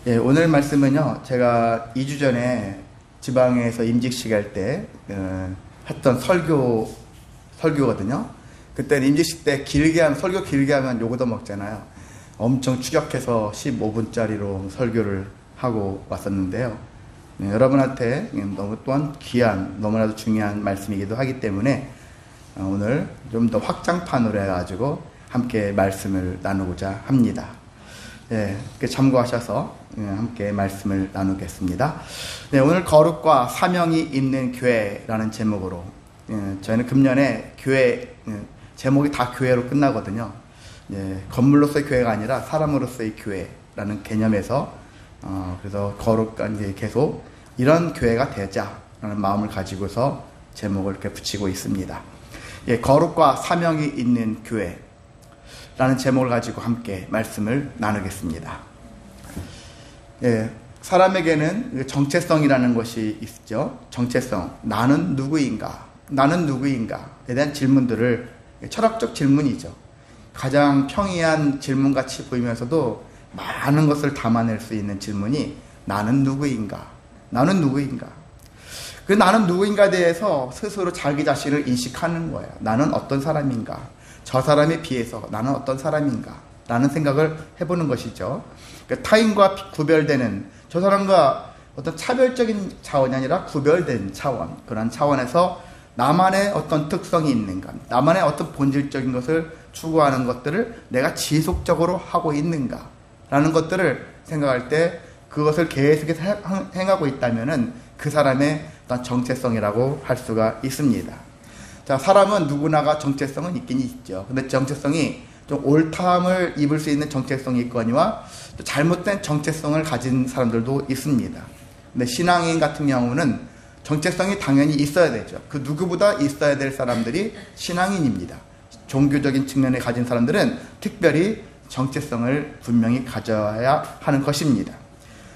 예, 오늘 말씀은요, 제가 2주 전에 지방에서 임직식 할 때 했던 설교거든요. 그때 임직식 때 설교 길게 하면 욕도 먹잖아요. 엄청 추격해서 15분짜리로 설교를 하고 왔었는데요. 네, 여러분한테 너무 또한 귀한, 너무나도 중요한 말씀이기도 하기 때문에 오늘 좀 더 확장판으로 해가지고 함께 말씀을 나누고자 합니다. 예, 참고하셔서 함께 말씀을 나누겠습니다. 네, 오늘 거룩과 사명이 있는 교회라는 제목으로, 저희는 금년에 교회 제목이 다 교회로 끝나거든요. 건물로서의 교회가 아니라 사람으로서의 교회라는 개념에서 그래서 거룩과 이제 계속 이런 교회가 되자라는 마음을 가지고서 제목을 이렇게 붙이고 있습니다. 예, 거룩과 사명이 있는 교회 라는 제목을 가지고 함께 말씀을 나누겠습니다. 예, 사람에게는 정체성이라는 것이 있죠. 정체성. 나는 누구인가? 나는 누구인가에 대한 질문들을, 철학적 질문이죠. 가장 평이한 질문같이 보이면서도 많은 것을 담아낼 수 있는 질문이 나는 누구인가? 나는 누구인가? 그 나는 누구인가에 대해서 스스로 자기 자신을 인식하는 거예요. 나는 어떤 사람인가? 저 사람에 비해서 나는 어떤 사람인가? 라는 생각을 해보는 것이죠. 그러니까 타인과 구별되는, 저 사람과 어떤 차별적인 차원이 아니라 구별된 차원, 그런 차원에서 나만의 어떤 특성이 있는가, 나만의 어떤 본질적인 것을 추구하는 것들을 내가 지속적으로 하고 있는가 라는 것들을 생각할 때 그것을 계속해서 행하고 있다면 그 사람의 어떤 정체성이라고 할 수가 있습니다. 자, 사람은 누구나가 정체성은 있긴 있죠. 근데 정체성이 좀 옳다함을 입을 수 있는 정체성이 있거니와 또 잘못된 정체성을 가진 사람들도 있습니다. 근데 신앙인 같은 경우는 정체성이 당연히 있어야 되죠. 그 누구보다 있어야 될 사람들이 신앙인입니다. 종교적인 측면에 가진 사람들은 특별히 정체성을 분명히 가져야 하는 것입니다.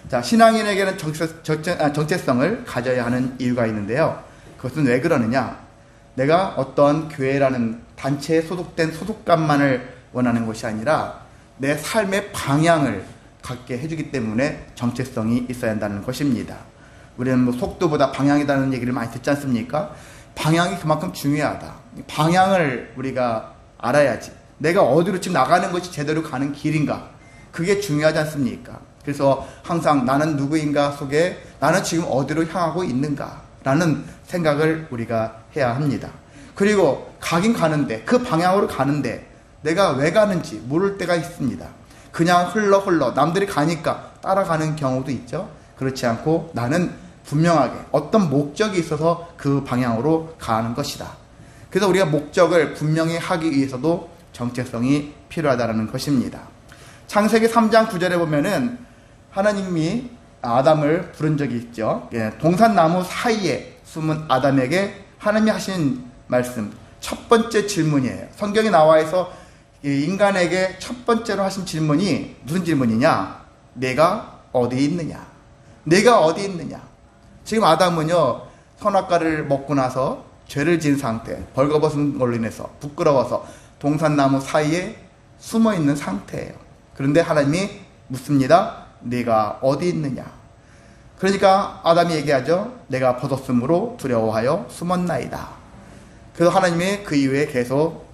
자, 신앙인에게는 정체성을 가져야 하는 이유가 있는데요. 그것은 왜 그러느냐? 내가 어떤 교회라는 단체에 소속된 소속감만을 원하는 것이 아니라 내 삶의 방향을 갖게 해주기 때문에 정체성이 있어야 한다는 것입니다. 우리는 속도보다 방향이라는 얘기를 많이 듣지 않습니까? 방향이 그만큼 중요하다. 방향을 우리가 알아야지. 내가 어디로 지금 나가는 것이 제대로 가는 길인가? 그게 중요하지 않습니까? 그래서 항상 나는 누구인가 속에 나는 지금 어디로 향하고 있는가? 라는 생각을 우리가 해야 합니다. 그리고 가긴 가는데, 그 방향으로 가는데 내가 왜 가는지 모를 때가 있습니다. 그냥 흘러 남들이 가니까 따라가는 경우도 있죠. 그렇지 않고 나는 분명하게 어떤 목적이 있어서 그 방향으로 가는 것이다. 그래서 우리가 목적을 분명히 하기 위해서도 정체성이 필요하다는 것입니다. 창세기 3장 9절에 보면은 하나님이 아담을 부른 적이 있죠. 동산나무 사이에 숨은 아담에게 하나님이 하신 말씀, 첫 번째 질문이에요. 성경에 나와 있어 인간에게 첫 번째로 하신 질문이 무슨 질문이냐? 내가 어디 있느냐? 내가 어디 있느냐? 지금 아담은요, 선악과를 먹고 나서 죄를 지은 상태, 벌거벗은 걸로 인해서 부끄러워서 동산나무 사이에 숨어 있는 상태예요. 그런데 하나님이 묻습니다. 네가 어디 있느냐? 그러니까 아담이 얘기하죠. 내가 벗었으므로 두려워하여 숨었나이다. 그래서 하나님이 그 이후에 계속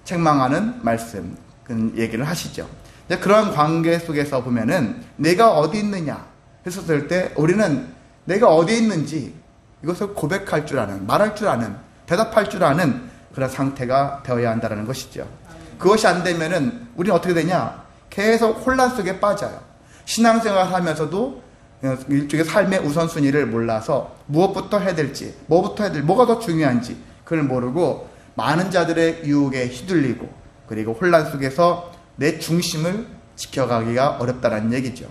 책망하는 말씀, 그 얘기를 하시죠. 그런 관계 속에서 보면은 내가 어디 있느냐 했었을 때 우리는 내가 어디 있는지 이것을 고백할 줄 아는, 말할 줄 아는, 대답할 줄 아는 그런 상태가 되어야 한다는 것이죠. 그것이 안 되면은 우리는 어떻게 되냐? 계속 혼란 속에 빠져요. 신앙생활 하면서도 일종의 삶의 우선순위를 몰라서 무엇부터 해야 될지, 뭐가 더 중요한지 그걸 모르고 많은 자들의 유혹에 휘둘리고 그리고 혼란 속에서 내 중심을 지켜가기가 어렵다는 얘기죠.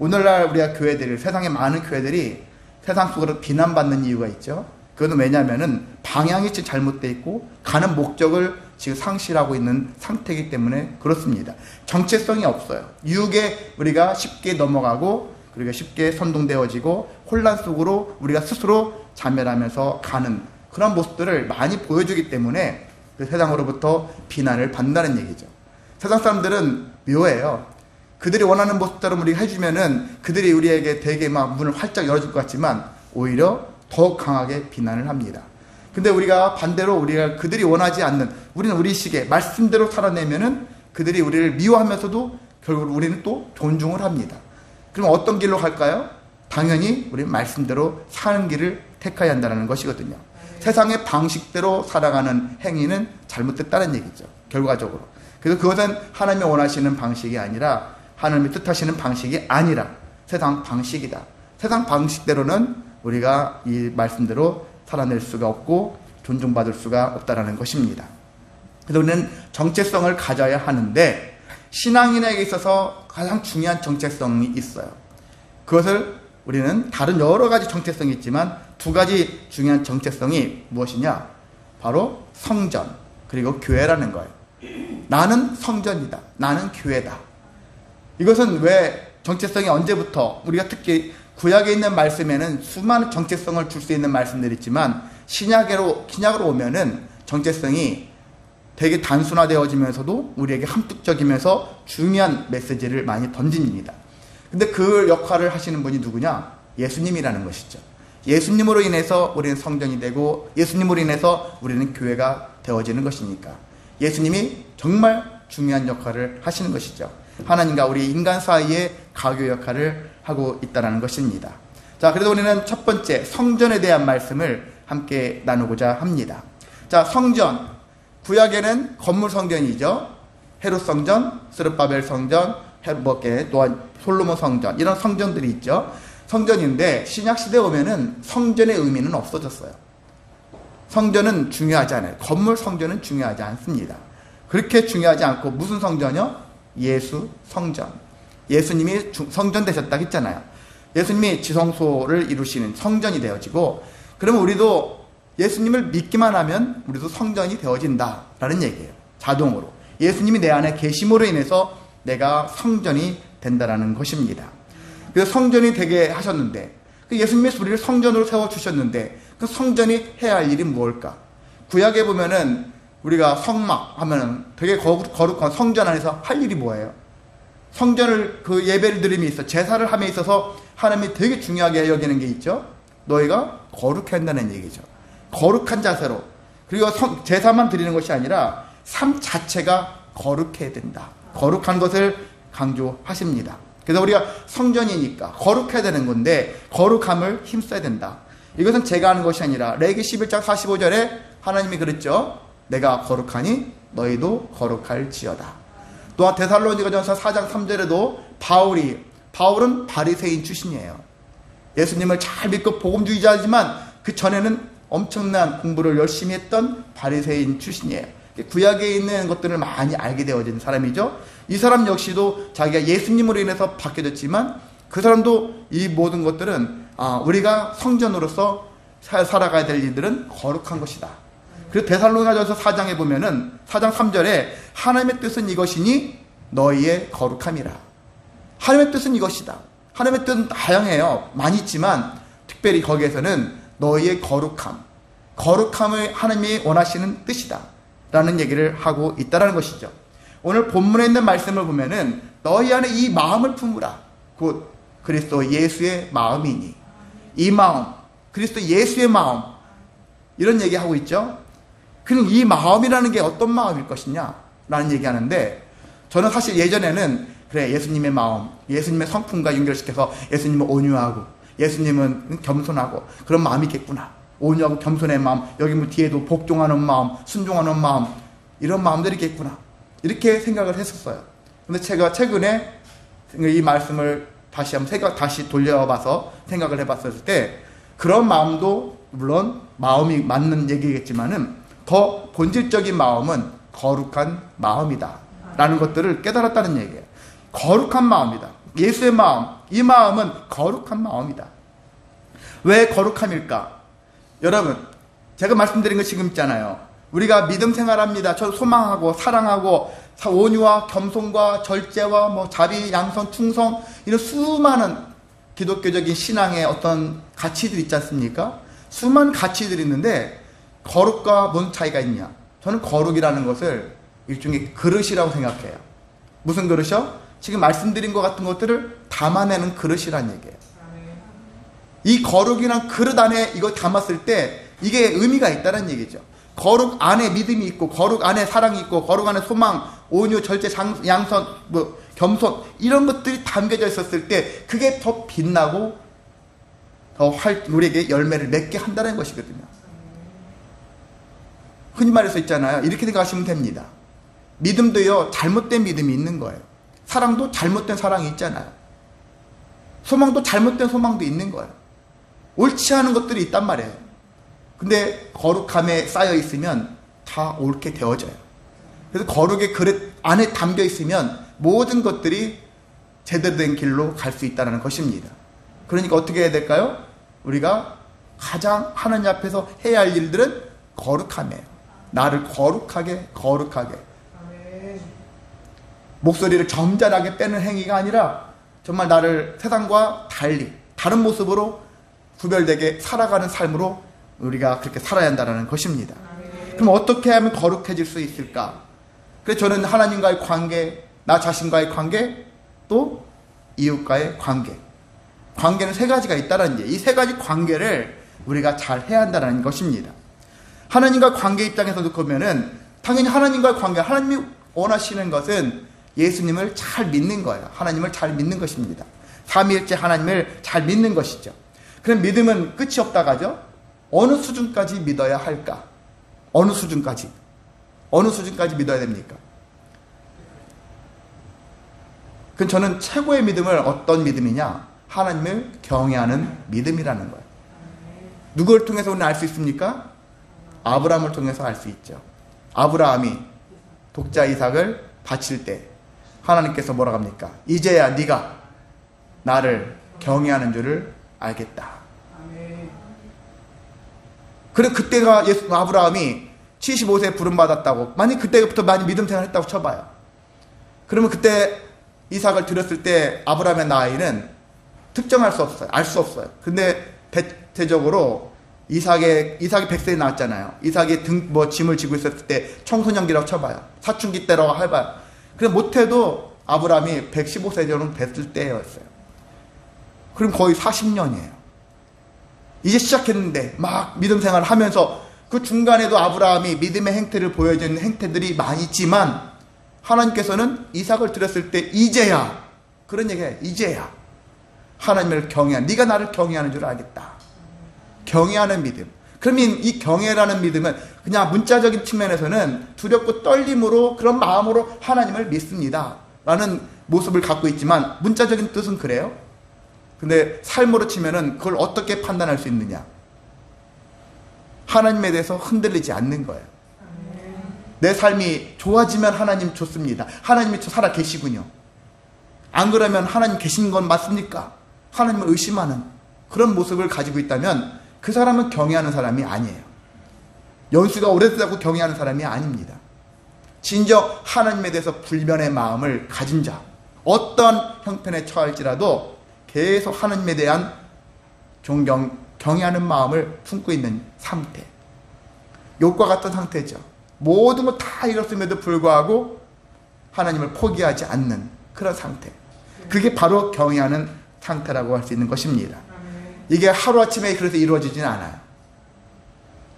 오늘날 우리가 교회들이, 세상의 많은 교회들이 세상 속으로 비난받는 이유가 있죠. 그것은 왜냐하면은 방향이 지금 잘못되어 있고 가는 목적을 지금 상실하고 있는 상태이기 때문에 그렇습니다. 정체성이 없어요. 유혹에 우리가 쉽게 넘어가고 그리고 쉽게 선동되어지고 혼란 속으로 우리가 스스로 자멸하면서 가는 그런 모습들을 많이 보여주기 때문에 그 세상으로부터 비난을 받는다는 얘기죠. 세상 사람들은 묘해요. 그들이 원하는 모습대로 우리가 해주면은 그들이 우리에게 되게 막 문을 활짝 열어줄 것 같지만 오히려 더 강하게 비난을 합니다. 근데 우리가 반대로 우리가 그들이 원하지 않는, 우리는 우리 식의 말씀대로 살아내면은 그들이 우리를 미워하면서도 결국 우리는 또 존중을 합니다. 그럼 어떤 길로 갈까요? 당연히 우리는 말씀대로 사는 길을 택해야 한다는 것이거든요. 세상의 방식대로 살아가는 행위는 잘못됐다는 얘기죠. 결과적으로. 그래서 그것은 하나님이 원하시는 방식이 아니라, 하나님이 뜻하시는 방식이 아니라 세상 방식이다. 세상 방식대로는 우리가 이 말씀대로 살아낼 수가 없고 존중받을 수가 없다는 것입니다. 그래서 우리는 정체성을 가져야 하는데, 신앙인에게 있어서 가장 중요한 정체성이 있어요. 그것을 우리는 다른 여러 가지 정체성이 있지만 두 가지 중요한 정체성이 무엇이냐? 바로 성전 그리고 교회라는 거예요. 나는 성전이다. 나는 교회다. 이것은 왜 정체성이 언제부터, 우리가 특히 구약에 있는 말씀에는 수많은 정체성을 줄 수 있는 말씀들이 있지만 신약으로 오면은 정체성이 되게 단순화되어지면서도 우리에게 함축적이면서 중요한 메시지를 많이 던집니다. 근데 그 역할을 하시는 분이 누구냐? 예수님이라는 것이죠. 예수님으로 인해서 우리는 성전이 되고 예수님으로 인해서 우리는 교회가 되어지는 것이니까 예수님이 정말 중요한 역할을 하시는 것이죠. 하나님과 우리 인간 사이에 가교 역할을 하고 있다는 것입니다. 자, 그래서 우리는 첫 번째 성전에 대한 말씀을 함께 나누고자 합니다. 자, 성전. 구약에는 건물 성전이죠. 헤롯 성전, 스룹바벨 성전, 또한 솔로몬 성전, 이런 성전들이 있죠. 성전인데 신약 시대에 오면은 성전의 의미는 없어졌어요. 성전은 중요하지 않아요. 건물 성전은 중요하지 않습니다. 그렇게 중요하지 않고 무슨 성전이요? 예수 성전. 예수님이 성전 되셨다고 했잖아요. 예수님이 지성소를 이루시는 성전이 되어지고, 그러면 우리도 예수님을 믿기만 하면 우리도 성전이 되어진다라는 얘기예요. 자동으로. 예수님이 내 안에 계심으로 인해서 내가 성전이 된다라는 것입니다. 그래서 성전이 되게 하셨는데, 예수님의 우리를 성전으로 세워주셨는데 그 성전이 해야 할 일이 무엇일까? 구약에 보면은 우리가 성막 하면은 되게 거룩한 성전 안에서 할 일이 뭐예요? 성전을 그 예배를 드림에 있어 제사를 함에 있어서 하나님이 되게 중요하게 여기는 게 있죠. 너희가 거룩해야 한다는 얘기죠. 거룩한 자세로. 그리고 제사만 드리는 것이 아니라 삶 자체가 거룩해야 된다. 거룩한 것을 강조하십니다. 그래서 우리가 성전이니까 거룩해야 되는 건데 거룩함을 힘써야 된다. 이것은 제가 하는 것이 아니라 레위기 11장 45절에 하나님이 그랬죠. 내가 거룩하니 너희도 거룩할지어다. 또한 데살로니가전서 4장 3절에도 바울은 바리새인 출신이에요. 예수님을 잘 믿고 복음주의자지만 그 전에는 엄청난 공부를 열심히 했던 바리새인 출신이에요. 구약에 있는 것들을 많이 알게 되어진 사람이죠. 이 사람 역시도 자기가 예수님으로 인해서 바뀌어졌지만 그 사람도 이 모든 것들은 우리가 성전으로서 살아가야 될 일들은 거룩한 것이다. 그리고 데살로니가전서 4장에 보면은 4장 3절에 하나님의 뜻은 이것이니 너희의 거룩함이라. 하나님의 뜻은 이것이다. 하나님의 뜻은 다양해요. 많이 있지만 특별히 거기에서는 너희의 거룩함을 하나님이 원하시는 뜻이다 라는 얘기를 하고 있다는 것이죠. 오늘 본문에 있는 말씀을 보면은 너희 안에 이 마음을 품으라. 곧 그리스도 예수의 마음이니. 이 마음, 그리스도 예수의 마음, 이런 얘기하고 있죠. 그럼 이 마음이라는 게 어떤 마음일 것이냐 라는 얘기하는데, 저는 사실 예전에는 그래, 예수님의 마음, 예수님의 성품과 연결시켜서 예수님은 온유하고 예수님은 겸손하고 그런 마음이 있겠구나. 온유하고 겸손의 마음, 여기 뭐 뒤에도 복종하는 마음, 순종하는 마음, 이런 마음들이 있겠구나. 이렇게 생각을 했었어요. 근데 제가 최근에 이 말씀을 다시 돌려봐서 생각을 해봤을 때 그런 마음도 물론 마음이 맞는 얘기겠지만은 더 본질적인 마음은 거룩한 마음이다 라는 것들을 깨달았다는 얘기예요. 거룩한 마음이다. 예수의 마음, 이 마음은 거룩한 마음이다. 왜 거룩함일까? 여러분, 제가 말씀드린 거 지금 있잖아요. 우리가 믿음 생활합니다. 저 소망하고 사랑하고 온유와 겸손과 절제와 자비, 양선, 충성, 이런 수많은 기독교적인 신앙의 어떤 가치들이 있지 않습니까? 수많은 가치들이 있는데 거룩과 뭔 차이가 있냐? 저는 거룩이라는 것을 일종의 그릇이라고 생각해요. 무슨 그릇이요? 지금 말씀드린 것 같은 것들을 담아내는 그릇이란 얘기예요. 이 거룩이란 그릇 안에 이거 담았을 때 이게 의미가 있다는 얘기죠. 거룩 안에 믿음이 있고, 거룩 안에 사랑이 있고, 거룩 안에 소망, 온유, 절제, 양선, 겸손, 이런 것들이 담겨져 있었을 때 그게 더 빛나고 더 우리에게 열매를 맺게 한다는 것이거든요. 흔히 말해서 있잖아요. 이렇게 생각하시면 됩니다. 믿음도요, 잘못된 믿음이 있는 거예요. 사랑도 잘못된 사랑이 있잖아요. 소망도 잘못된 소망도 있는 거예요. 옳지 않은 것들이 있단 말이에요. 근데 거룩함에 쌓여 있으면 다 옳게 되어져요. 그래서 거룩의 그릇 안에 담겨 있으면 모든 것들이 제대로 된 길로 갈 수 있다는 것입니다. 그러니까 어떻게 해야 될까요? 우리가 가장 하나님 앞에서 해야 할 일들은 거룩함이에요. 나를 거룩하게. 목소리를 점잖하게 빼는 행위가 아니라 정말 나를 세상과 달리 다른 모습으로 구별되게 살아가는 삶으로 우리가 그렇게 살아야 한다는 것입니다. 그럼 어떻게 하면 거룩해질 수 있을까? 그래서 저는 하나님과의 관계, 나 자신과의 관계, 또 이웃과의 관계. 관계는 세 가지가 있다는 게, 이 세 가지 관계를 우리가 잘 해야 한다는 것입니다. 하나님과 관계 입장에서 보면은 당연히 하나님과의 관계, 하나님이 원하시는 것은 예수님을 잘 믿는 거예요. 하나님을 잘 믿는 것입니다. 삼위일체 하나님을 잘 믿는 것이죠. 그럼 믿음은 끝이 없다가죠. 어느 수준까지 믿어야 할까? 어느 수준까지 믿어야 됩니까? 그럼 저는 최고의 믿음을 어떤 믿음이냐? 하나님을 경외하는 믿음이라는 거예요. 누구를 통해서 우리는 알 수 있습니까? 아브라함을 통해서 알 수 있죠. 아브라함이 독자 이삭을 바칠 때 하나님께서 뭐라고 합니까? 이제야 네가 나를 경외하는 줄을 알겠다. 그래, 그때가 아브라함이 75세에 부름받았다고, 만약 그때부터 많이 믿음 생활했다고 쳐봐요. 그러면 그때 이삭을 드렸을 때 아브라함의 나이는 특정할 수 없어요. 알 수 없어요. 근데 대체적으로 이삭이 100세에 나왔잖아요. 이삭이 짐을 지고 있었을 때 청소년기라고 쳐봐요. 사춘기 때라고 해봐요. 그래, 못해도 아브라함이 115세 정도 됐을 때였어요. 그럼 거의 40년이에요. 이제 시작했는데 막 믿음 생활을 하면서 그 중간에도 아브라함이 믿음의 행태를 보여주는 행태들이 많이 있지만 하나님께서는 이삭을 드렸을 때 이제야, 그런 얘기예요. 이제야 하나님을 경외하는, 네가 나를 경외하는 줄 알겠다. 경외하는 믿음. 그러면 이 경외라는 믿음은 그냥 문자적인 측면에서는 두렵고 떨림으로, 그런 마음으로 하나님을 믿습니다 라는 모습을 갖고 있지만 문자적인 뜻은 그래요. 근데 삶으로 치면은 그걸 어떻게 판단할 수 있느냐? 하나님에 대해서 흔들리지 않는 거예요. 내 삶이 좋아지면 하나님 좋습니다. 하나님이 저 살아 계시군요. 안 그러면 하나님 계신 건 맞습니까? 하나님을 의심하는 그런 모습을 가지고 있다면 그 사람은 경외하는 사람이 아니에요. 연수가 오래되고 경외하는 사람이 아닙니다. 진정 하나님에 대해서 불변의 마음을 가진 자, 어떤 형편에 처할지라도 계속 하나님에 대한 경외하는 마음을 품고 있는 상태. 욥과 같은 상태죠. 모든 것 다 잃었음에도 불구하고 하나님을 포기하지 않는 그런 상태. 그게 바로 경외하는 상태라고 할 수 있는 것입니다. 이게 하루아침에 그래서 이루어지진 않아요.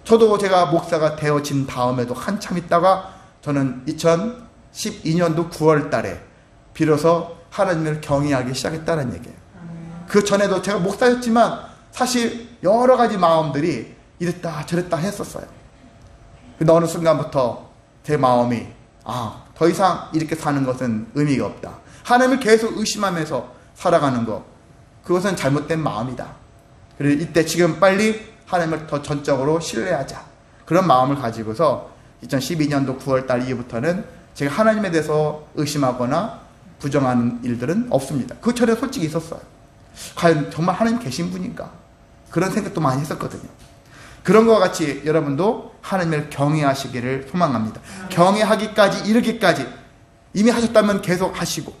저도 제가 목사가 되어진 다음에도 한참 있다가 저는 2012년도 9월 달에 비로소 하나님을 경외하기 시작했다는 얘기예요. 그 전에도 제가 목사였지만 사실 여러 가지 마음들이 이랬다 저랬다 했었어요. 근데 어느 순간부터 제 마음이 더 이상 이렇게 사는 것은 의미가 없다. 하나님을 계속 의심하면서 살아가는 것, 그것은 잘못된 마음이다. 그래서 이때 지금 빨리 하나님을 더 전적으로 신뢰하자. 그런 마음을 가지고서 2012년도 9월 달 이후부터는 제가 하나님에 대해서 의심하거나 부정하는 일들은 없습니다. 그 전에 솔직히 있었어요. 과연 정말 하나님 계신 분인가? 그런 생각도 많이 했었거든요. 그런 것과 같이 여러분도 하나님을 경외하시기를 소망합니다. 경외하기까지 이르기까지 이미 하셨다면 계속 하시고,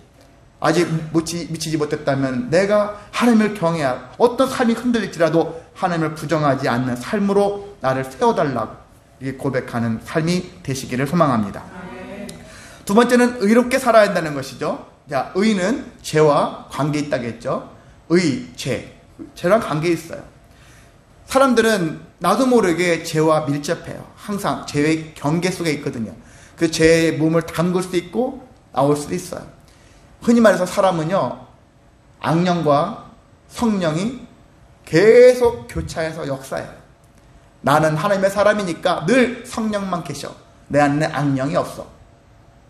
아직 미치지 못했다면 내가 하나님을 경외하고 어떤 삶이 흔들릴지라도 하나님을 부정하지 않는 삶으로 나를 세워달라고 이렇게 고백하는 삶이 되시기를 소망합니다. 두 번째는 의롭게 살아야 한다는 것이죠. 자, 의는 죄와 관계 있다고 했죠. 의, 죄. 죄랑 관계 있어요. 사람들은 나도 모르게 죄와 밀접해요. 항상 죄의 경계 속에 있거든요. 그 죄의 몸을 담글 수도 있고 나올 수도 있어요. 흔히 말해서 사람은요, 악령과 성령이 계속 교차해서 역사해요. 나는 하나님의 사람이니까 늘 성령만 계셔. 내 안에 악령이 없어.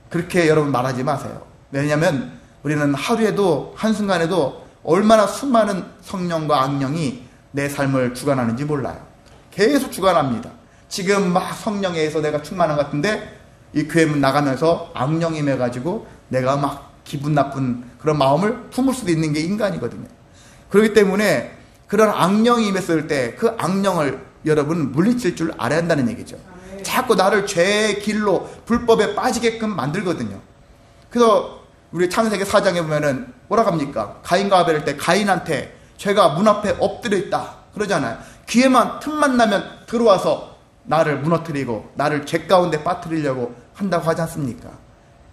그렇게 여러분 말하지 마세요. 왜냐하면 우리는 하루에도 한순간에도 얼마나 수많은 성령과 악령이 내 삶을 주관하는지 몰라요. 계속 주관합니다. 지금 막 성령에 의해서 내가 충만한 것 같은데 이 교회 문 나가면서 악령이 임해가지고 내가 막 기분 나쁜 그런 마음을 품을 수도 있는 게 인간이거든요. 그렇기 때문에 그런 악령이 임했을 때 그 악령을 여러분 물리칠 줄 알아야 한다는 얘기죠. 자꾸 나를 죄의 길로 불법에 빠지게끔 만들거든요. 그래서 우리 창세기 4장에 보면은 뭐라고 합니까? 가인과 아벨 할 때 가인한테 죄가 문 앞에 엎드려 있다 그러잖아요. 기회만 틈만 나면 들어와서 나를 무너뜨리고 나를 죄 가운데 빠뜨리려고 한다고 하지 않습니까?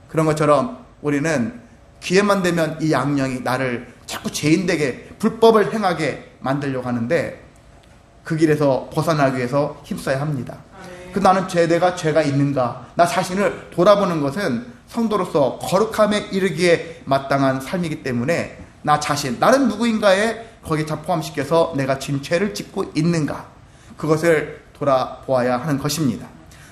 그런 것처럼 우리는 기회만 되면 이 악령이 나를 자꾸 죄인되게 불법을 행하게 만들려고 하는데 그 길에서 벗어나기 위해서 힘써야 합니다. 그 나는 내가 죄가 있는가? 나 자신을 돌아보는 것은 성도로서 거룩함에 이르기에 마땅한 삶이기 때문에 나 자신, 나는 누구인가에 거기에 포함시켜서 내가 지금 죄를 짓고 있는가? 그것을 돌아보아야 하는 것입니다.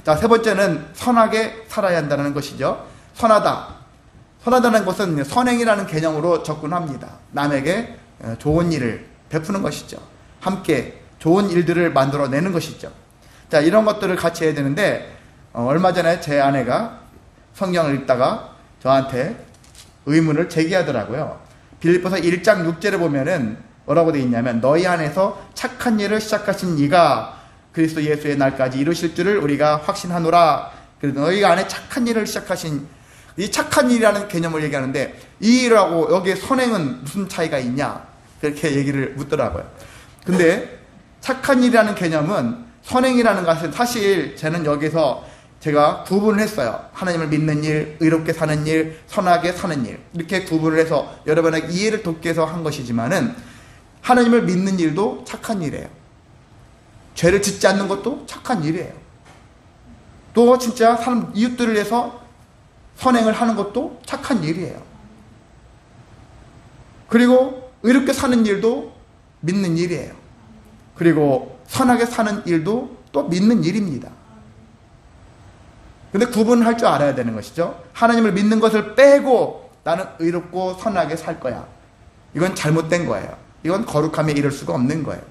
자, 세 번째는 선하게 살아야 한다는 것이죠. 선하다는 것은 선행이라는 개념으로 접근합니다. 남에게 좋은 일을 베푸는 것이죠. 함께 좋은 일들을 만들어내는 것이죠. 자, 이런 것들을 같이 해야 되는데 얼마 전에 제 아내가 성경을 읽다가 저한테 의문을 제기하더라고요. 빌립보서 1장 6절에 보면은 뭐라고 되어 있냐면 너희 안에서 착한 일을 시작하신 이가 그리스도 예수의 날까지 이루실 줄을 우리가 확신하노라. 그래서 너희 안에 착한 일을 시작하신 이 착한 일이라는 개념을 얘기하는데 이 일하고 여기에 선행은 무슨 차이가 있냐 그렇게 얘기를 묻더라고요. 근데 착한 일이라는 개념은 선행이라는 것은 사실 저는 여기서 제가 구분을 했어요. 하나님을 믿는 일, 의롭게 사는 일, 선하게 사는 일 이렇게 구분을 해서 여러분에게 이해를 돕기 위해서 한 것이지만은 하나님을 믿는 일도 착한 일이에요. 죄를 짓지 않는 것도 착한 일이에요. 또 진짜 사람 이웃들을 위해서 선행을 하는 것도 착한 일이에요. 그리고 의롭게 사는 일도 믿는 일이에요. 그리고 선하게 사는 일도 또 믿는 일입니다. 근데 구분할 줄 알아야 되는 것이죠. 하나님을 믿는 것을 빼고 나는 의롭고 선하게 살 거야. 이건 잘못된 거예요. 이건 거룩함에 이를 수가 없는 거예요.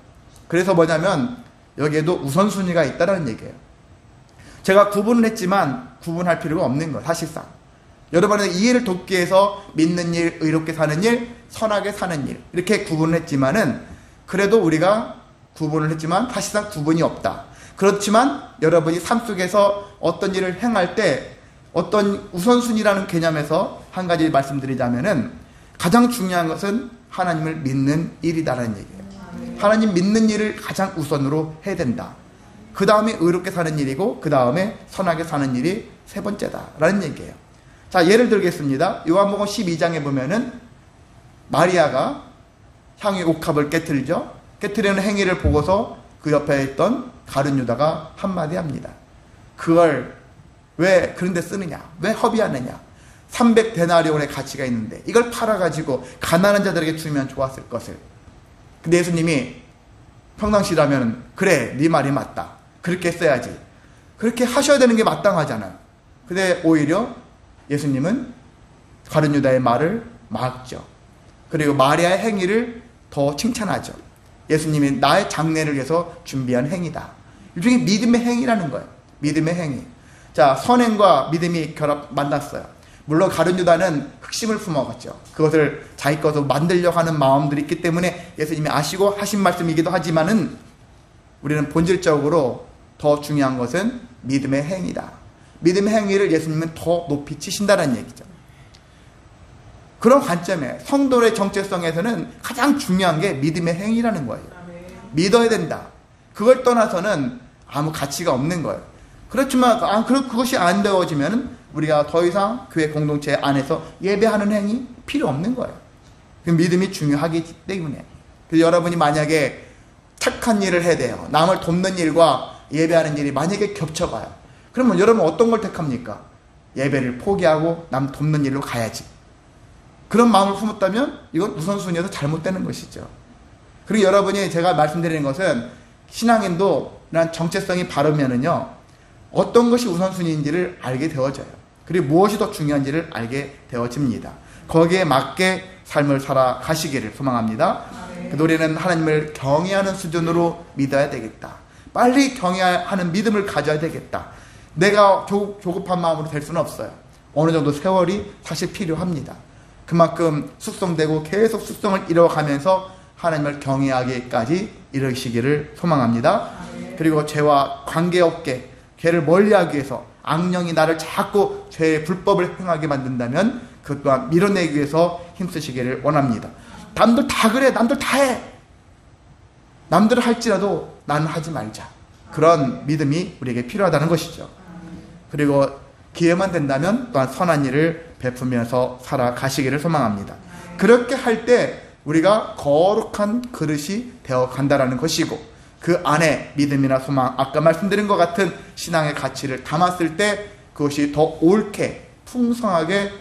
그래서 뭐냐면 여기에도 우선순위가 있다는 얘기예요. 제가 구분을 했지만 구분할 필요가 없는 거예요. 사실상. 여러분의 이해를 돕기 위해서 믿는 일, 의롭게 사는 일, 선하게 사는 일 이렇게 구분을 했지만은 그래도 우리가 구분을 했지만 사실상 구분이 없다. 그렇지만 여러분이 삶 속에서 어떤 일을 행할 때 어떤 우선순위라는 개념에서 한 가지 말씀드리자면은 가장 중요한 것은 하나님을 믿는 일이다라는 얘기예요. 하나님 믿는 일을 가장 우선으로 해야 된다. 그 다음에 의롭게 사는 일이고 그 다음에 선하게 사는 일이 세 번째다라는 얘기예요. 자, 예를 들겠습니다. 요한복음 12장에 보면은 마리아가 향유 옥합을 깨트리죠. 깨트리는 행위를 보고서 그 옆에 있던 가룟 유다가 한마디 합니다. 그걸 왜 그런 데 쓰느냐? 왜 허비하느냐? 300데나리온의 가치가 있는데 이걸 팔아가지고 가난한 자들에게 주면 좋았을 것을. 근데 예수님이 평상시라면 그래 네 말이 맞다. 그렇게 써야지. 그렇게 하셔야 되는 게 마땅하잖아요. 근데 오히려 예수님은 가룟 유다의 말을 막죠. 그리고 마리아의 행위를 더 칭찬하죠. 예수님이 나의 장례를 위해서 준비한 행위다. 일종의 믿음의 행위라는 거예요. 믿음의 행위. 자, 선행과 믿음이 만났어요. 물론 가룟 유다는 흑심을 품어갔죠. 그것을 자기 것으로 만들려고 하는 마음들이 있기 때문에 예수님이 아시고 하신 말씀이기도 하지만은 우리는 본질적으로 더 중요한 것은 믿음의 행위다. 믿음의 행위를 예수님은 더 높이 치신다는 얘기죠. 그런 관점에 성도의 정체성에서는 가장 중요한 게 믿음의 행위라는 거예요. 믿어야 된다. 그걸 떠나서는 아무 가치가 없는 거예요. 그렇지만 그것이 안 되어지면 우리가 더 이상 교회 공동체 안에서 예배하는 행위 필요 없는 거예요. 그 믿음이 중요하기 때문에. 그래서 여러분이 만약에 착한 일을 해야 돼요. 남을 돕는 일과 예배하는 일이 만약에 겹쳐가요. 그러면 여러분 어떤 걸 택합니까? 예배를 포기하고 남 돕는 일로 가야지. 그런 마음을 품었다면 이건 우선순위에서 잘못되는 것이죠. 그리고 여러분이 제가 말씀드리는 것은 신앙인도 이런 정체성이 바르면은요, 어떤 것이 우선순위인지를 알게 되어져요. 그리고 무엇이 더 중요한지를 알게 되어집니다. 거기에 맞게 삶을 살아가시기를 소망합니다. 그 노래는 하나님을 경외하는 수준으로 믿어야 되겠다. 빨리 경외하는 믿음을 가져야 되겠다. 내가 조급한 마음으로 될 수는 없어요. 어느 정도 세월이 사실 필요합니다. 그만큼 숙성되고 계속 숙성을 이뤄가면서 하나님을 경외하기까지 이르시기를 소망합니다. 그리고 죄와 관계없게 죄를 멀리하기 위해서 악령이 나를 자꾸 죄의 불법을 행하게 만든다면 그것 또한 밀어내기 위해서 힘쓰시기를 원합니다. 남들 다 그래, 남들 다 해. 남들은 할지라도 나는 하지 말자. 그런 믿음이 우리에게 필요하다는 것이죠. 그리고 기회만 된다면 또한 선한 일을 베푸면서 살아가시기를 소망합니다. 그렇게 할 때 우리가 거룩한 그릇이 되어 간다라는 것이고, 그 안에 믿음이나 소망, 아까 말씀드린 것 같은 신앙의 가치를 담았을 때 그것이 더 옳게, 풍성하게,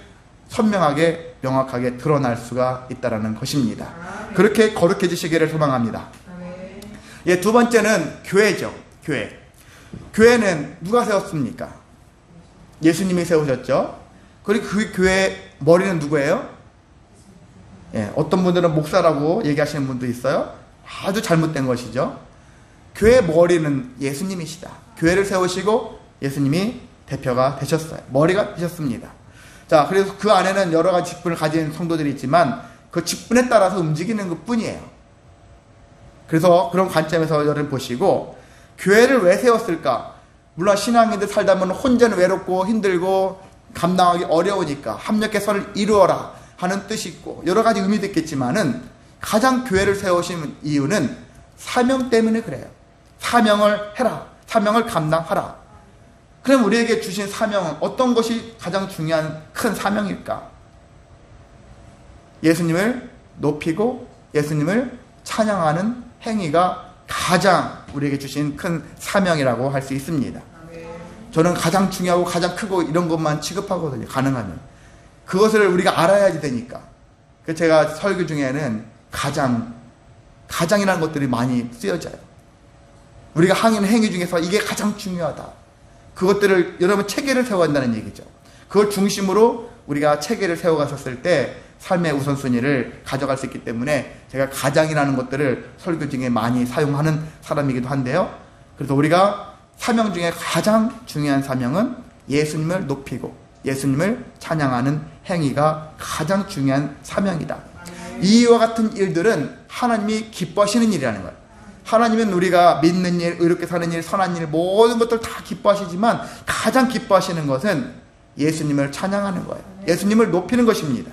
선명하게, 명확하게 드러날 수가 있다는 것입니다. 그렇게 거룩해지시기를 소망합니다. 예, 두 번째는 교회죠. 교회. 교회는 누가 세웠습니까? 예수님이 세우셨죠. 그리고 그 교회 머리는 누구예요? 예, 어떤 분들은 목사라고 얘기하시는 분도 있어요. 아주 잘못된 것이죠. 교회 머리는 예수님이시다. 교회를 세우시고 예수님이 대표가 되셨어요. 머리가 되셨습니다. 자, 그래서 그 안에는 여러 가지 직분을 가진 성도들이 있지만 그 직분에 따라서 움직이는 것 뿐이에요. 그래서 그런 관점에서 여러분 보시고, 교회를 왜 세웠을까? 물론 신앙인들 살다 보면 혼자는 외롭고 힘들고 감당하기 어려우니까 합력의 선을 이루어라 하는 뜻이 있고 여러 가지 의미도 있겠지만은, 가장 교회를 세우신 이유는 사명 때문에 그래요. 사명을 해라. 사명을 감당하라. 그럼 우리에게 주신 사명은 어떤 것이 가장 중요한 큰 사명일까? 예수님을 높이고 예수님을 찬양하는 행위가 가장 우리에게 주신 큰 사명이라고 할 수 있습니다. 저는 가장 중요하고 가장 크고 이런 것만 취급하거든요. 가능하면. 그것을 우리가 알아야지 되니까. 그래서 제가 설교 중에는 가장이라는 것들이 많이 쓰여져요. 우리가 하는 행위 중에서 이게 가장 중요하다. 그것들을 여러분 체계를 세워간다는 얘기죠. 그걸 중심으로 우리가 체계를 세워갔었을 때 삶의 우선순위를 가져갈 수 있기 때문에 제가 가장이라는 것들을 설교 중에 많이 사용하는 사람이기도 한데요. 그래서 우리가 사명 중에 가장 중요한 사명은 예수님을 높이고 예수님을 찬양하는 행위가 가장 중요한 사명이다. 이와 같은 일들은 하나님이 기뻐하시는 일이라는 거예요. 하나님은 우리가 믿는 일, 의롭게 사는 일, 선한 일, 모든 것들 다 기뻐하시지만 가장 기뻐하시는 것은 예수님을 찬양하는 거예요. 예수님을 높이는 것입니다.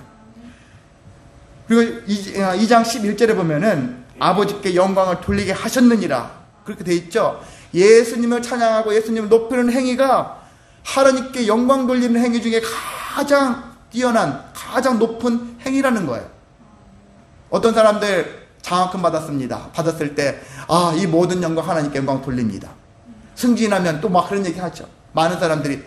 그리고 2장 11절에 보면은 아버지께 영광을 돌리게 하셨느니라 그렇게 돼 있죠. 예수님을 찬양하고 예수님을 높이는 행위가 하나님께 영광 돌리는 행위 중에 가장 뛰어난, 가장 높은 행위라는 거예요. 어떤 사람들 장학금 받았습니다. 받았을 때 이 모든 영광 하나님께 영광 돌립니다. 승진하면 또 막 그런 얘기 하죠. 많은 사람들이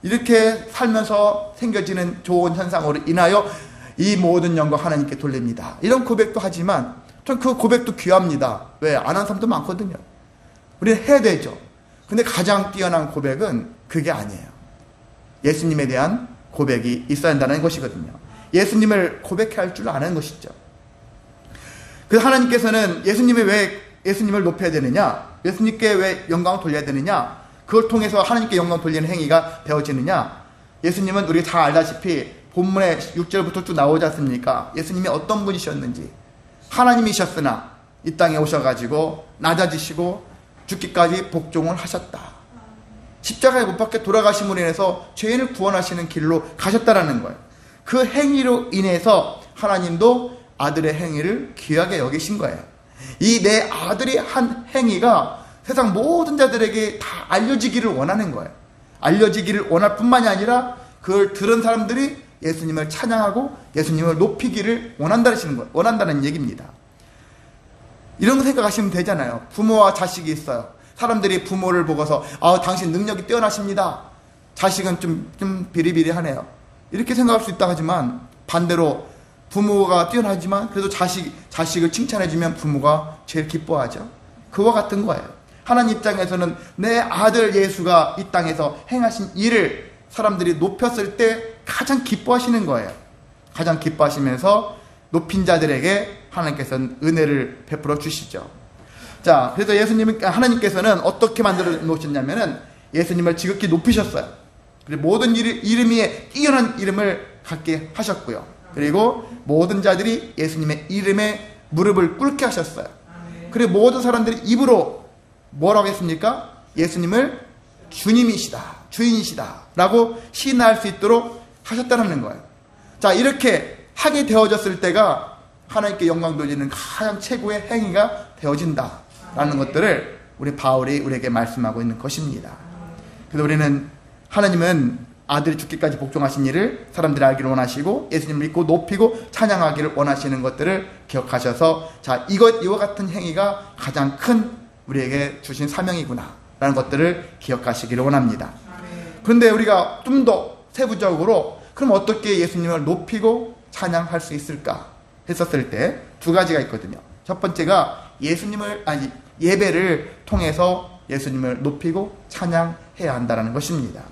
이렇게 살면서 생겨지는 좋은 현상으로 인하여 이 모든 영광 하나님께 돌립니다. 이런 고백도 하지만 전 그 고백도 귀합니다. 왜? 안 하는 사람도 많거든요. 우리는 해야 되죠. 근데 가장 뛰어난 고백은 그게 아니에요. 예수님에 대한 고백이 있어야 한다는 것이거든요. 예수님을 고백해야 할 줄 아는 것이죠. 그래서 하나님께서는 왜 예수님을 높여야 되느냐? 예수님께 왜 영광을 돌려야 되느냐? 그걸 통해서 하나님께 영광 돌리는 행위가 되어지느냐? 예수님은 우리가 다 알다시피 본문에 6절부터 쭉 나오지 않습니까? 예수님이 어떤 분이셨는지. 하나님이셨으나 이 땅에 오셔가지고 낮아지시고 죽기까지 복종을 하셨다. 십자가에 못 박혀 돌아가심으로 인해서 죄인을 구원하시는 길로 가셨다라는 거예요. 그 행위로 인해서 하나님도 아들의 행위를 귀하게 여기신 거예요. 이 내 아들이 한 행위가 세상 모든 자들에게 다 알려지기를 원하는 거예요. 알려지기를 원할 뿐만이 아니라 그걸 들은 사람들이 예수님을 찬양하고 예수님을 높이기를 원한다는 얘기입니다. 이런 거 생각하시면 되잖아요. 부모와 자식이 있어요. 사람들이 부모를 보고서 당신 능력이 뛰어나십니다. 자식은 좀 비리비리하네요. 이렇게 생각할 수 있다 하지만 반대로 부모가 뛰어나지만 그래도 자식을 칭찬해주면 부모가 제일 기뻐하죠. 그와 같은 거예요. 하나님 입장에서는 내 아들 예수가 이 땅에서 행하신 일을 사람들이 높였을 때 가장 기뻐하시는 거예요. 가장 기뻐하시면서 높인 자들에게 하나님께서는 은혜를 베풀어 주시죠. 자, 그래서 하나님께서는 어떻게 만들어 놓으셨냐면은 예수님을 지극히 높이셨어요. 그리고 모든 이름 위에 뛰어난 이름을 갖게 하셨고요. 그리고 모든 자들이 예수님의 이름에 무릎을 꿇게 하셨어요. 그리고 모든 사람들이 입으로 뭐라고 했습니까? 예수님을 주님이시다, 주인이시다 라고 시인할 수 있도록 하셨다는 거예요. 자, 이렇게 하게 되어졌을 때가 하나님께 영광 돌리는 가장 최고의 행위가 되어진다라는 것들을 우리 바울이 우리에게 말씀하고 있는 것입니다. 그래서 우리는 하나님은 아들이 죽기까지 복종하신 일을 사람들이 알기를 원하시고 예수님을 믿고 높이고 찬양하기를 원하시는 것들을 기억하셔서 자, 이와 같은 행위가 가장 큰 우리에게 주신 사명이구나 라는 것들을 기억하시기를 원합니다. 그런데 우리가 좀 더 세부적으로 그럼 어떻게 예수님을 높이고 찬양할 수 있을까 했었을 때 두 가지가 있거든요. 첫 번째가 예배를 통해서 예수님을 높이고 찬양해야 한다는 것입니다.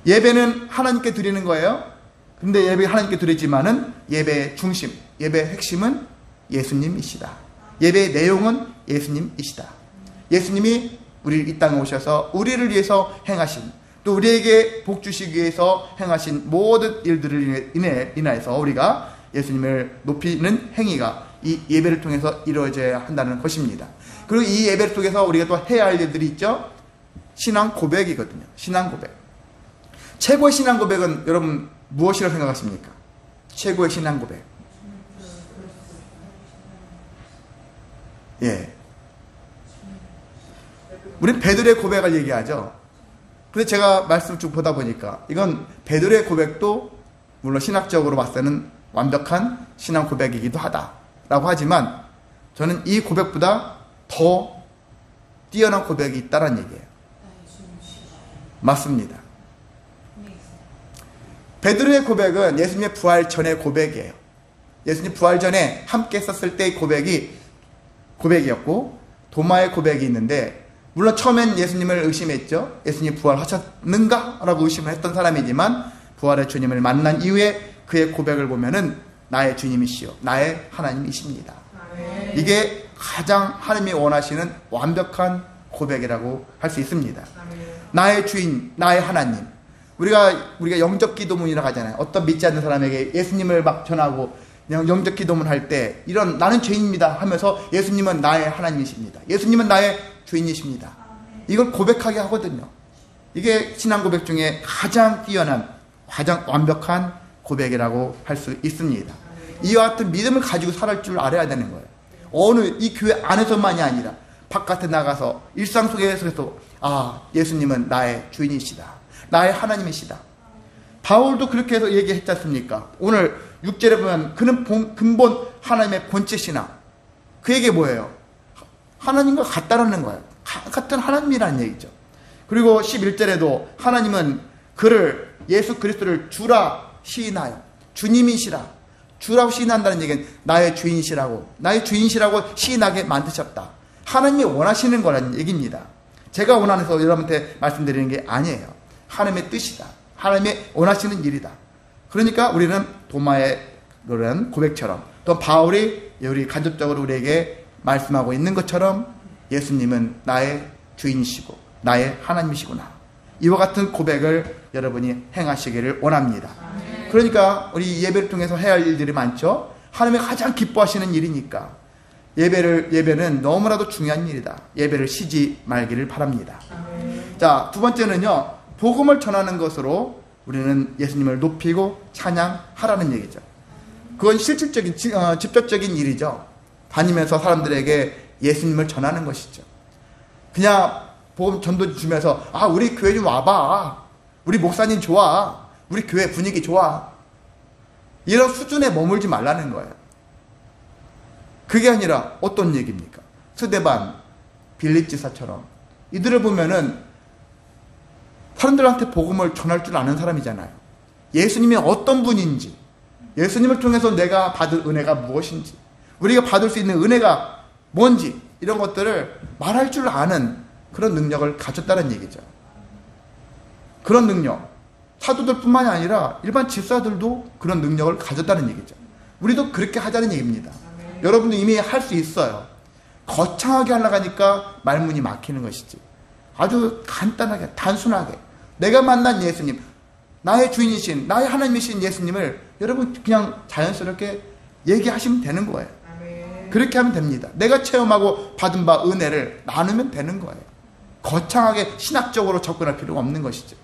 예배는 하나님께 드리는 거예요. 근데 예배 하나님께 드리지만은 예배의 중심, 예배의 핵심은 예수님이시다. 예배의 내용은 예수님이시다. 예수님이 우리 이 땅에 오셔서 우리를 위해서 행하신, 또 우리에게 복 주시기 위해서 행하신 모든 일들을 인하여서 우리가 예수님을 높이는 행위가 이 예배를 통해서 이루어져야 한다는 것입니다. 그리고 이 예배를 통해서 우리가 또 해야 할 일들이 있죠. 신앙 고백이거든요. 신앙 고백. 최고의 신앙 고백은 여러분 무엇이라고 생각하십니까? 최고의 신앙 고백. 예. 우린 베드로의 고백을 얘기하죠. 근데 제가 말씀을 쭉 보다 보니까 이건 베드로의 고백도 물론 신학적으로 봤을 때는 완벽한 신앙 고백이기도 하다라고 하지만 저는 이 고백보다 더 뛰어난 고백이 있다는 얘기예요. 맞습니다. 베드로의 고백은 예수님의 부활 전의 고백이에요. 예수님 부활 전에 함께 했었을 때의 고백이었고 도마의 고백이 있는데 물론 처음엔 예수님을 의심했죠. 예수님 부활하셨는가? 라고 의심을 했던 사람이지만 부활의 주님을 만난 이후에 그의 고백을 보면은 나의 주님이시여 나의 하나님이십니다. 이게 가장 하나님이 원하시는 완벽한 고백이라고 할 수 있습니다. 나의 주인, 나의 하나님. 우리가 영접 기도문이라고 하잖아요. 어떤 믿지 않는 사람에게 예수님을 막 전하고 영접 기도문 할 때 이런 나는 죄인입니다 하면서 예수님은 나의 하나님이십니다. 예수님은 나의 주인이십니다. 이걸 고백하게 하거든요. 이게 신앙 고백 중에 가장 뛰어난, 가장 완벽한 고백이라고 할 수 있습니다. 이와 같은 믿음을 가지고 살을 줄 알아야 되는 거예요. 어느 이 교회 안에서만이 아니라 바깥에 나가서 일상 속에서도 예수님은 나의 주인이시다. 나의 하나님이시다. 바울도 그렇게 해서 얘기했지 않습니까? 오늘 6절에 보면 그는 근본 하나님의 본체 신앙. 그에게 뭐예요? 하나님과 같다라는 거예요. 같은 하나님이라는 얘기죠. 그리고 11절에도 하나님은 그를 예수 그리스도를 주라 시인하여 주님이시라. 주라고 시인한다는 얘기는 나의 주인이시라고 시인하게 만드셨다. 하나님이 원하시는 거라는 얘기입니다. 제가 원하면서 여러분한테 말씀드리는 게 아니에요. 하나님의 뜻이다. 하나님의 원하시는 일이다. 그러니까 우리는 도마의 그런 고백처럼 또 바울이 우리 간접적으로 우리에게 말씀하고 있는 것처럼 예수님은 나의 주인이시고 나의 하나님이시구나. 이와 같은 고백을 여러분이 행하시기를 원합니다. 그러니까 우리 예배를 통해서 해야 할 일들이 많죠. 하나님이 가장 기뻐하시는 일이니까 예배는 너무나도 중요한 일이다. 예배를 쉬지 말기를 바랍니다. 자, 두 번째는요. 복음을 전하는 것으로 우리는 예수님을 높이고 찬양하라는 얘기죠. 그건 실질적인 직접적인 일이죠. 다니면서 사람들에게 예수님을 전하는 것이죠. 그냥 복음 전도 주면서 우리 교회 좀 와봐. 우리 목사님 좋아. 우리 교회 분위기 좋아. 이런 수준에 머물지 말라는 거예요. 그게 아니라 어떤 얘기입니까? 스데반, 빌립 지사처럼 이들을 보면은 사람들한테 복음을 전할 줄 아는 사람이잖아요. 예수님이 어떤 분인지, 예수님을 통해서 내가 받을 은혜가 무엇인지, 우리가 받을 수 있는 은혜가 뭔지, 이런 것들을 말할 줄 아는 그런 능력을 가졌다는 얘기죠. 그런 능력, 사도들 뿐만이 아니라 일반 집사들도 그런 능력을 가졌다는 얘기죠. 우리도 그렇게 하자는 얘기입니다. 여러분도 이미 할 수 있어요. 거창하게 하려고 하니까 말문이 막히는 것이지. 아주 간단하게, 단순하게 내가 만난 예수님, 나의 주인이신, 나의 하나님이신 예수님을 여러분 그냥 자연스럽게 얘기하시면 되는 거예요. 그렇게 하면 됩니다. 내가 체험하고 받은 바 은혜를 나누면 되는 거예요. 거창하게 신학적으로 접근할 필요가 없는 것이죠.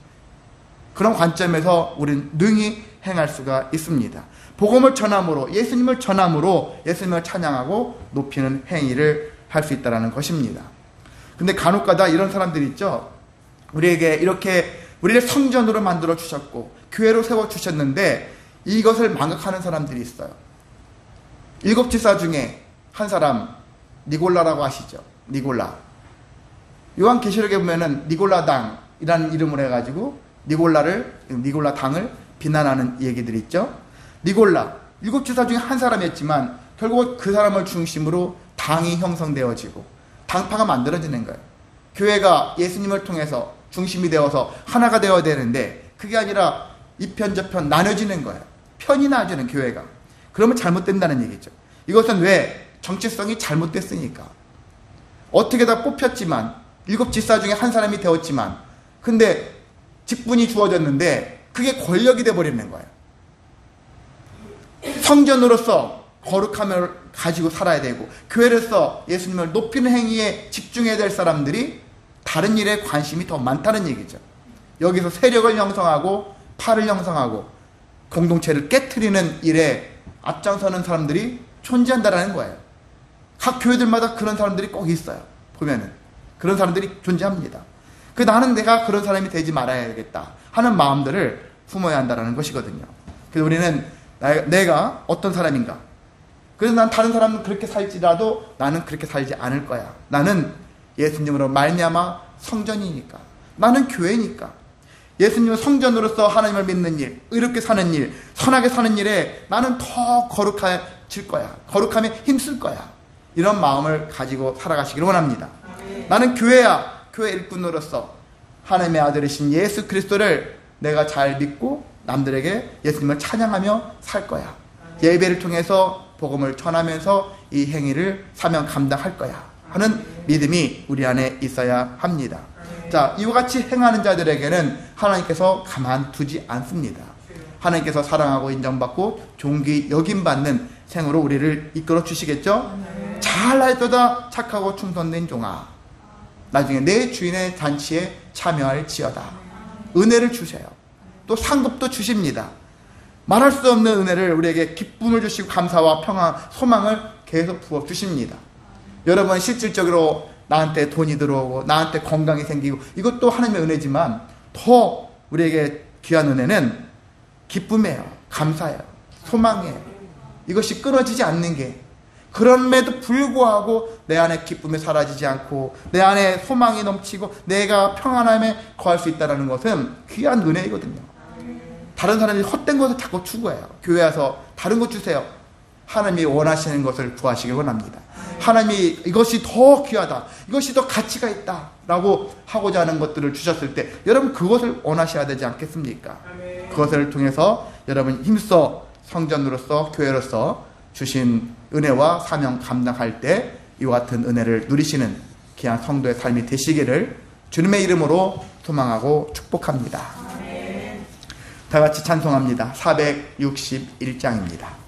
그런 관점에서 우리는 능히 행할 수가 있습니다. 복음을 전함으로, 예수님을 전함으로 예수님을 찬양하고 높이는 행위를 할 수 있다는 것입니다. 근데 간혹가다 이런 사람들이 있죠. 우리에게 이렇게 우리를 성전으로 만들어 주셨고 교회로 세워 주셨는데 이것을 망각하는 사람들이 있어요. 7지사 중에 한 사람, 니골라라고 아시죠? 니골라. 요한계시록에 보면은 니골라당이라는 이름을 해가지고 니골라 당을 비난하는 얘기들이 있죠. 니골라, 7지사 중에 한 사람이었지만 결국 그 사람을 중심으로 당이 형성되어지고 당파가 만들어지는 거예요. 교회가 예수님을 통해서 중심이 되어서 하나가 되어야 되는데 그게 아니라 이편 저편 나눠지는 거예요. 편이 나눠지는 교회가. 그러면 잘못된다는 얘기죠. 이것은 왜? 정체성이 잘못됐으니까. 어떻게 다 뽑혔지만 7지사 중에 한 사람이 되었지만 근데 직분이 주어졌는데 그게 권력이 돼버리는 거예요. 성전으로서 거룩함을 가지고 살아야 되고 교회로서 예수님을 높이는 행위에 집중해야 될 사람들이 다른 일에 관심이 더 많다는 얘기죠. 여기서 세력을 형성하고 팔을 형성하고 공동체를 깨트리는 일에 앞장서는 사람들이 존재한다는 거예요. 각 교회들마다 그런 사람들이 꼭 있어요. 보면은 그런 사람들이 존재합니다. 나는 내가 그런 사람이 되지 말아야겠다 하는 마음들을 품어야 한다는 것이거든요. 그래서 우리는 내가 어떤 사람인가, 그래서 난 다른 사람은 그렇게 살지라도 나는 그렇게 살지 않을 거야. 나는 예수님으로 말미암아 성전이니까, 나는 교회니까, 예수님은 성전으로서 하나님을 믿는 일, 의롭게 사는 일, 선하게 사는 일에 나는 더 거룩해질 거야. 거룩함에 힘쓸 거야. 이런 마음을 가지고 살아가시기를 원합니다. 나는 교회야. 교회 일꾼으로서 하나님의 아들이신 예수 그리스도를 내가 잘 믿고 남들에게 예수님을 찬양하며 살 거야. 예배를 통해서 복음을 전하면서 이 행위를 사명 감당할 거야 하는 믿음이 우리 안에 있어야 합니다. 자, 이와 같이 행하는 자들에게는 하나님께서 가만두지 않습니다. 하나님께서 사랑하고 인정받고 존귀 여김받는 생으로 우리를 이끌어 주시겠죠? 잘할도다 착하고 충성된 종아, 나중에 내 주인의 잔치에 참여할지어다. 은혜를 주세요. 또 상급도 주십니다. 말할 수 없는 은혜를 우리에게 기쁨을 주시고 감사와 평화, 소망을 계속 부어주십니다. 여러분, 실질적으로 나한테 돈이 들어오고 나한테 건강이 생기고 이것도 하나님의 은혜지만 더 우리에게 귀한 은혜는 기쁨이에요. 감사예요. 소망이에요. 이것이 끊어지지 않는 게, 그럼에도 불구하고 내 안에 기쁨이 사라지지 않고 내 안에 소망이 넘치고 내가 평안함에 거할 수 있다는 것은 귀한 은혜이거든요. 다른 사람이 헛된 것을 자꾸 추구해요. 교회 와서 다른 것 주세요. 하나님이 원하시는 것을 구하시길 원합니다. 하나님이 이것이 더 귀하다, 이것이 더 가치가 있다 라고 하고자 하는 것들을 주셨을 때 여러분 그것을 원하셔야 되지 않겠습니까? 그것을 통해서 여러분 힘써 성전으로서 교회로서 주신 은혜와 사명 감당할 때 이와 같은 은혜를 누리시는 귀한 성도의 삶이 되시기를 주님의 이름으로 소망하고 축복합니다. 다 같이 찬송합니다. 461장입니다.